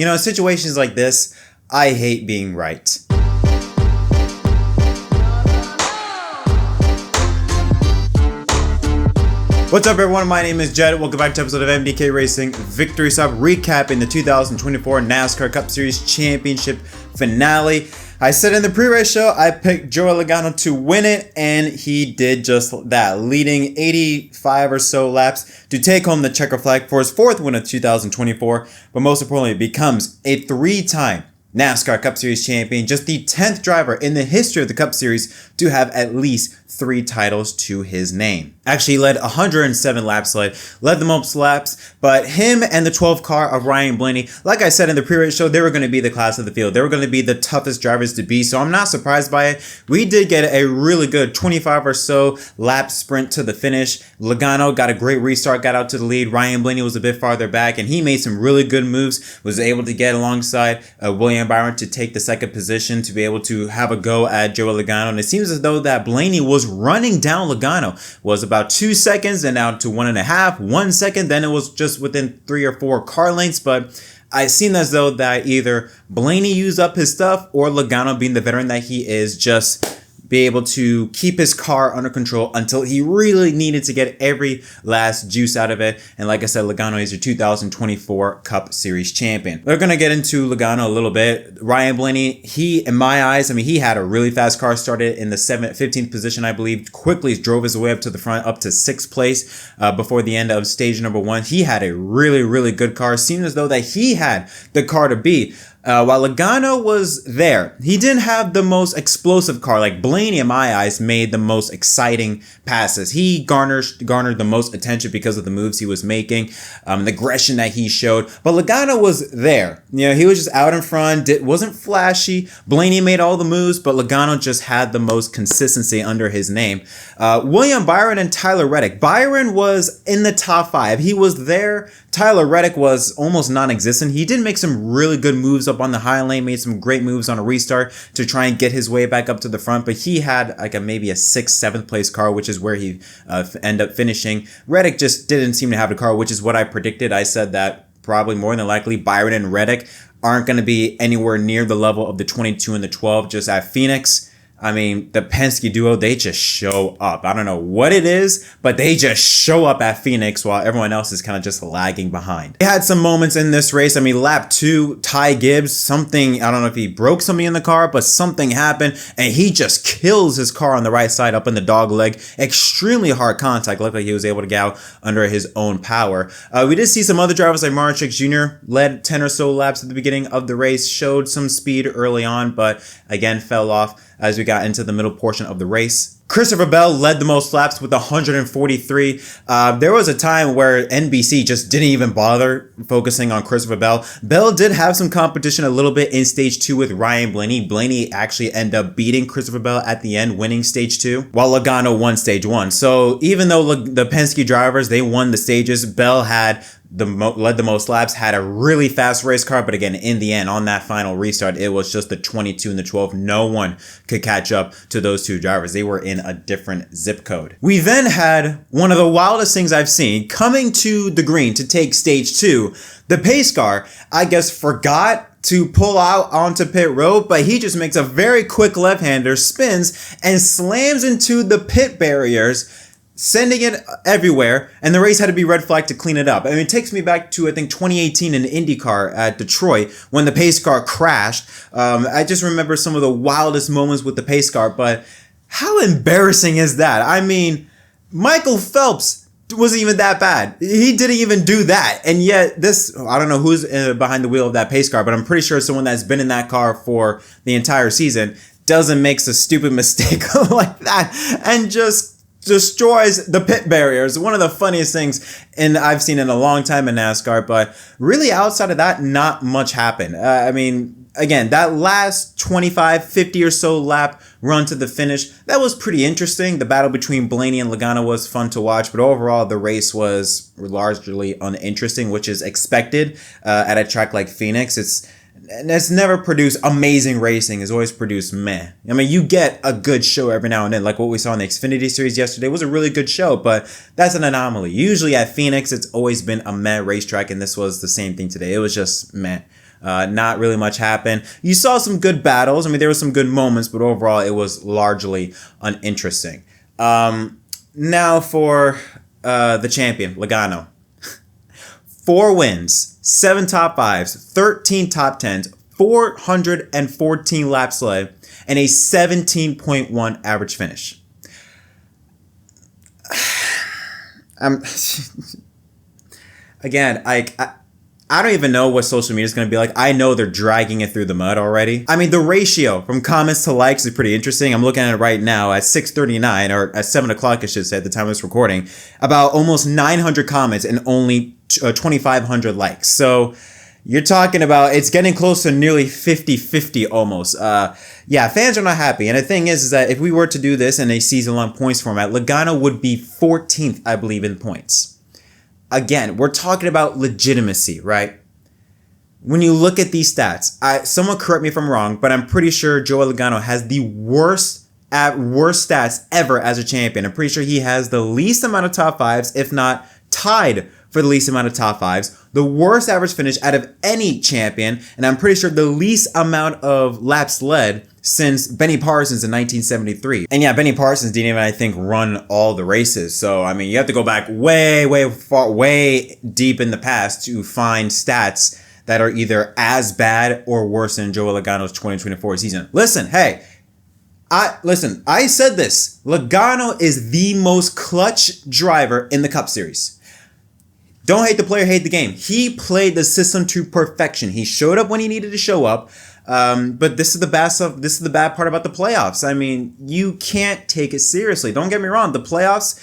You know, in situations like this, I hate being right. What's up, everyone? My name is Jed. Welcome back to episode of MDK Racing Victory Stop, recapping the 2024 NASCAR Cup Series Championship finale. I said in the pre-race show, I picked Joey Logano to win it, and he did just that, leading 85 or so laps to take home the checker flag for his fourth win of 2024, but most importantly, becomes a three-time NASCAR Cup Series champion, just the 10th driver in the history of the Cup Series to have at least 3 titles to his name. Actually, he led 107 laps, led the most laps, but him and the 12th car of Ryan Blaney, like I said in the pre-race show, they were going to be the class of the field. They were going to be the toughest drivers to be, so I'm not surprised by it. We did get a really good 25 or so lap sprint to the finish. Logano got a great restart, got out to the lead. Ryan Blaney was a bit farther back, and he made some really good moves, was able to get alongside William Byron to take the second position, to be able to have a go at Joey Logano. And it seems as though that Blaney was running down Logano, was about 2 seconds and down to 1.5, 1 second. Then it was just within 3 or 4 car lengths. But I seem as though that either Blaney used up his stuff, or Logano, being the veteran that he is, just be able to keep his car under control until he really needed to get every last juice out of it. And like I said, Logano is your 2024 Cup Series champion. We're going to get into Logano a little bit. Ryan Blaney, he, in my eyes, I mean, he had a really fast car, started in the 15th position, I believe, quickly drove his way up to the front, up to 6th place before the end of stage number 1. He had a really, really good car. Seemed as though that he had the car to beat. While Logano was there, he didn't have the most explosive car. Like Blaney, in my eyes, made the most exciting passes. He garnered the most attention because of the moves he was making, the aggression that he showed. But Logano was there. You know, he was just out in front, wasn't flashy. Blaney made all the moves, but Logano just had the most consistency under his name. William Byron and Tyler Reddick. Byron was in the top 5. He was there. Tyler Reddick was almost non-existent. He did make some really good moves up on the high lane, made some great moves on a restart to try and get his way back up to the front, but he had like maybe a 6th, 7th place car, which is where he ended up finishing. Reddick just didn't seem to have a car, which is what I predicted. I said that probably more than likely Byron and Reddick aren't going to be anywhere near the level of the 22 and the 12 just at Phoenix. I mean, the Penske duo, they just show up. I don't know what it is, but they just show up at Phoenix while everyone else is kind of just lagging behind. They had some moments in this race. I mean, lap 2, Ty Gibbs, something, I don't know if he broke something in the car, but something happened, and he just kills his car on the right side up in the dog leg. Extremely hard contact. Looked like he was able to get out under his own power. We did see some other drivers like Martin Truex Jr. led 10 or so laps at the beginning of the race, showed some speed early on, but again, fell off as we got into the middle portion of the race. Christopher Bell led the most laps with 143. There was a time where NBC just didn't even bother focusing on Christopher Bell. Bell did have some competition a little bit in stage 2 with Ryan Blaney. Blaney actually ended up beating Christopher Bell at the end, winning stage 2, while Logano won stage 1. So even though the Penske drivers, they won the stages, Bell had led the most laps, had a really fast race car, but again, in the end, on that final restart, it was just the 22 and the 12. No one could catch up to those two drivers. They were in a different zip code. We then had one of the wildest things I've seen coming to the green to take stage 2. The pace car, I guess, forgot to pull out onto pit road, but he just makes a very quick left-hander, spins, and slams into the pit barriers, sending it everywhere, and the race had to be red flagged to clean it up. I mean, it takes me back to, I think, 2018 in IndyCar at Detroit when the pace car crashed. I just remember some of the wildest moments with the pace car, but how embarrassing is that? I mean, Michael Phelps wasn't even that bad. He didn't even do that. And yet this, I don't know who's behind the wheel of that pace car, but I'm pretty sure someone that's been in that car for the entire season doesn't make a stupid mistake like that and just destroys the pit barriers. One of the funniest things I've seen in a long time in NASCAR, but really outside of that, not much happened. I mean, again, that last 25, 50 or so lap run to the finish, that was pretty interesting. The battle between Blaney and Logano was fun to watch, but overall the race was largely uninteresting, which is expected at a track like Phoenix. It's never produced amazing racing. It's always produced meh. I mean, you get a good show every now and then, like what we saw in the Xfinity Series yesterday was a really good show, but that's an anomaly. Usually at Phoenix, it's always been a meh racetrack, and this was the same thing today. It was just meh. Not really much happened. You saw some good battles. I mean, there were some good moments, but overall, it was largely uninteresting. Now for the champion, Logano. 4 wins, 7 top 5s, 13 top 10s, 414 laps led, and a 17.1 average finish. Again, I don't even know what social media is going to be like. I know they're dragging it through the mud already. I mean, the ratio from comments to likes is pretty interesting. I'm looking at it right now at 6:39, or at 7 o'clock, I should say, at the time of this recording. About almost 900 comments and only 2,500 likes. So you're talking about, it's getting close to nearly 50-50 almost. Yeah, fans are not happy. And the thing is that if we were to do this in a season-long points format, Logano would be 14th, I believe, in points. Again, we're talking about legitimacy, right? When you look at these stats, someone correct me if I'm wrong, but I'm pretty sure Joey Logano has the worst stats ever as a champion. I'm pretty sure he has the least amount of top 5s, if not tied for the least amount of top 5s, the worst average finish out of any champion, and I'm pretty sure the least amount of laps led since Benny Parsons in 1973. And yeah, Benny Parsons didn't even, I think, run all the races. So, I mean, you have to go back way deep in the past to find stats that are either as bad or worse than Joey Logano's 2024 season. Listen, hey, I said this. Logano is the most clutch driver in the Cup Series. Don't hate the player, hate the game. He played the system to perfection. He showed up when he needed to show up. But this is the bad stuff. This is the bad part about the playoffs. I mean, you can't take it seriously. Don't get me wrong. The playoffs,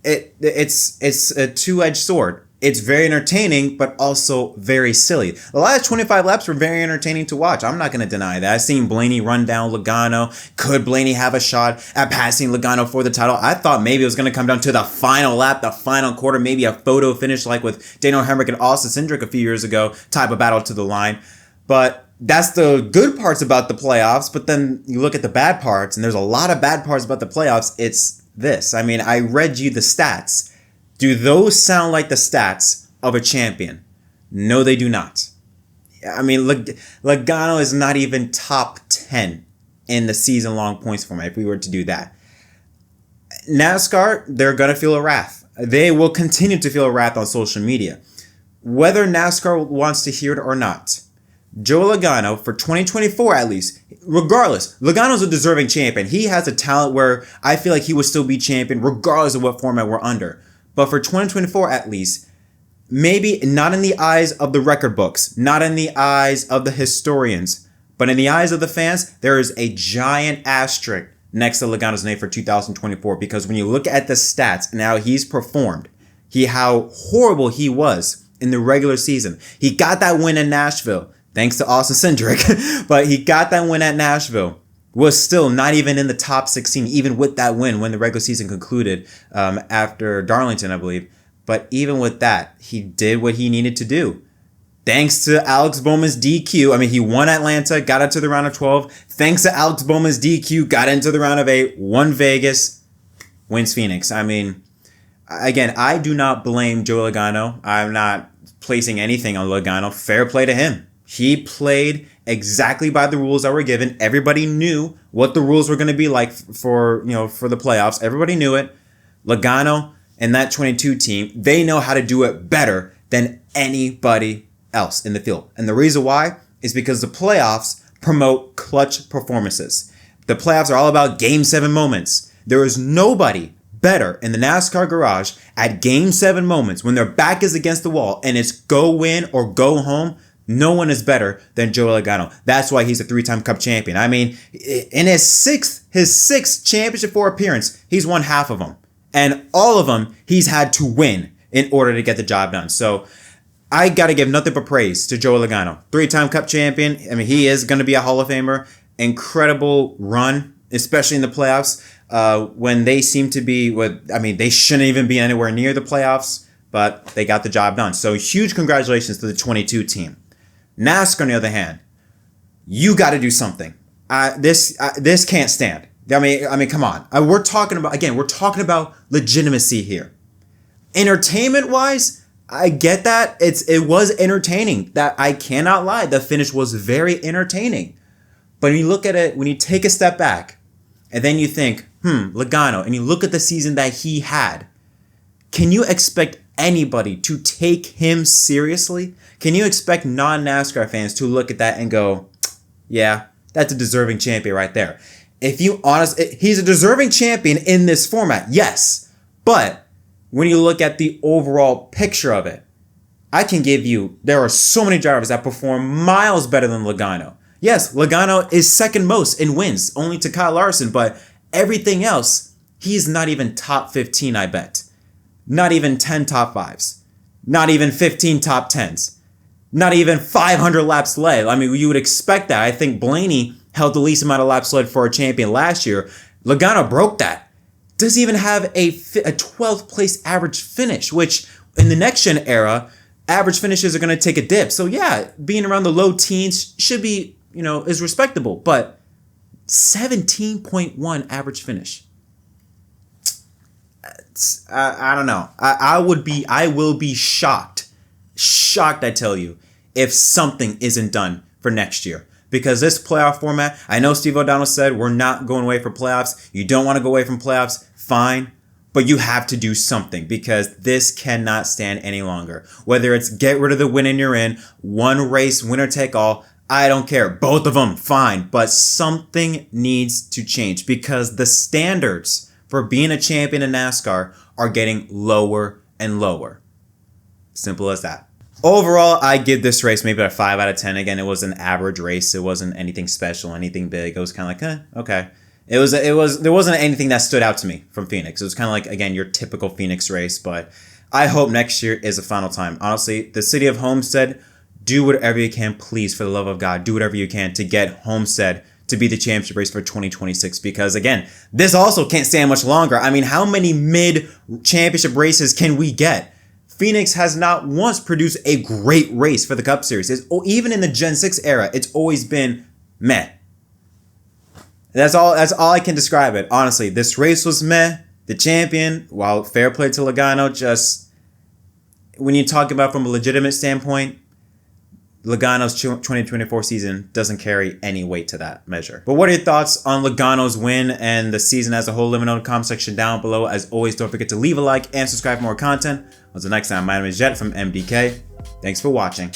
it's a two-edged sword. It's very entertaining, but also very silly. The last 25 laps were very entertaining to watch. I'm not going to deny that. I've seen Blaney run down Logano. Could Blaney have a shot at passing Logano for the title? I thought maybe it was going to come down to the final lap, the final quarter, maybe a photo finish like with Daniel Hemrick and Austin Cindric a few years ago, type of battle to the line. But that's the good parts about the playoffs. But then you look at the bad parts, and there's a lot of bad parts about the playoffs. It's this. I mean, I read you the stats. Do those sound like the stats of a champion? No, they do not. I mean, Logano is not even top 10 in the season-long points format if we were to do that. NASCAR, they're going to feel a wrath. They will continue to feel a wrath on social media. Whether NASCAR wants to hear it or not, Joey Logano, for 2024 at least, regardless, Logano's a deserving champion. He has a talent where I feel like he would still be champion regardless of what format we're under. But for 2024 at least, maybe not in the eyes of the record books, not in the eyes of the historians, but in the eyes of the fans, there is a giant asterisk next to Logano's name for 2024. Because when you look at the stats and how he's performed, how horrible he was in the regular season. He got that win in Nashville, thanks to Austin Cindric, but he got that win at Nashville. Was still not even in the top 16, even with that win when the regular season concluded after Darlington, I believe. But even with that, he did what he needed to do. Thanks to Alex Bowman's DQ. I mean, he won Atlanta, got into the round of 12. Thanks to Alex Bowman's DQ, got into the round of 8, won Vegas, wins Phoenix. I mean, again, I do not blame Joey Logano. I'm not placing anything on Logano. Fair play to him. He played exactly by the rules that were given. Everybody knew what the rules were going to be like for the playoffs. Everybody knew it. Logano and that 22 team, they know how to do it better than anybody else in the field. And the reason why is because the playoffs promote clutch performances. The playoffs are all about Game 7 moments. There is nobody better in the NASCAR garage at Game 7 moments when their back is against the wall and it's go win or go home. No one is better than Joey Logano. That's why he's a 3-time Cup champion. I mean, in his sixth championship four appearance, he's won half of them. And all of them, he's had to win in order to get the job done. So I got to give nothing but praise to Joey Logano. 3-time Cup champion. I mean, he is going to be a Hall of Famer. Incredible run, especially in the playoffs, when they seem to be they shouldn't even be anywhere near the playoffs, but they got the job done. So huge congratulations to the 22 team. NASCAR, on the other hand, you got to do something. This can't stand. I mean, come on. We're talking about legitimacy here. Entertainment-wise, I get that. It was entertaining. That I cannot lie. The finish was very entertaining. But when you look at it, when you take a step back, and then you think, Logano, and you look at the season that he had, can you expect anybody to take him seriously? Can you expect non-NASCAR fans to look at that and go, yeah, that's a deserving champion right there? If you he's a deserving champion in this format, yes. But when you look at the overall picture of it, I can give you, there are so many drivers that perform miles better than Logano. Yes, Logano is second most in wins, only to Kyle Larson, but everything else, he's not even top 15, I bet. Not even 10 top 5s. Not even 15 top 10s. Not even 500 laps led. I mean, you would expect that. I think Blaney held the least amount of laps led for a champion last year. Logano broke that. Doesn't even have a 12th place average finish, which in the next gen era, average finishes are going to take a dip. So yeah, being around the low teens should be, is respectable, but 17.1 average finish. I don't know. I will be shocked, I tell you, if something isn't done for next year. Because this playoff format, I know Steve O'Donnell said we're not going away for playoffs. You don't want to go away from playoffs, fine. But you have to do something because this cannot stand any longer. Whether it's get rid of the win and you're in, one race, winner take all, I don't care. Both of them, fine. But something needs to change because the standards for being a champion in NASCAR are getting lower and lower. Simple as that. Overall, I give this race maybe a 5 out of 10. Again, it was an average race. It wasn't anything special, anything big. It was kind of like, okay. There wasn't anything that stood out to me from Phoenix. It was kind of like, again, your typical Phoenix race, but I hope next year is the final time. Honestly, the city of Homestead, do whatever you can, please, for the love of God, do whatever you can to get Homestead to be the championship race for 2026 because, again, this also can't stand much longer. I mean, how many mid-championship races can we get? Phoenix has not once produced a great race for the Cup Series. Even in the Gen 6 era, it's always been meh. That's all I can describe it. Honestly, this race was meh. The champion, while fair play to Logano, just when you talk about from a legitimate standpoint, Logano's 2024 season doesn't carry any weight to that measure. But what are your thoughts on Logano's win and the season as a whole? Let me know in the comment section down below. As always, don't forget to leave a like and subscribe for more content. Until next time, my name is Jett from MDK. Thanks for watching.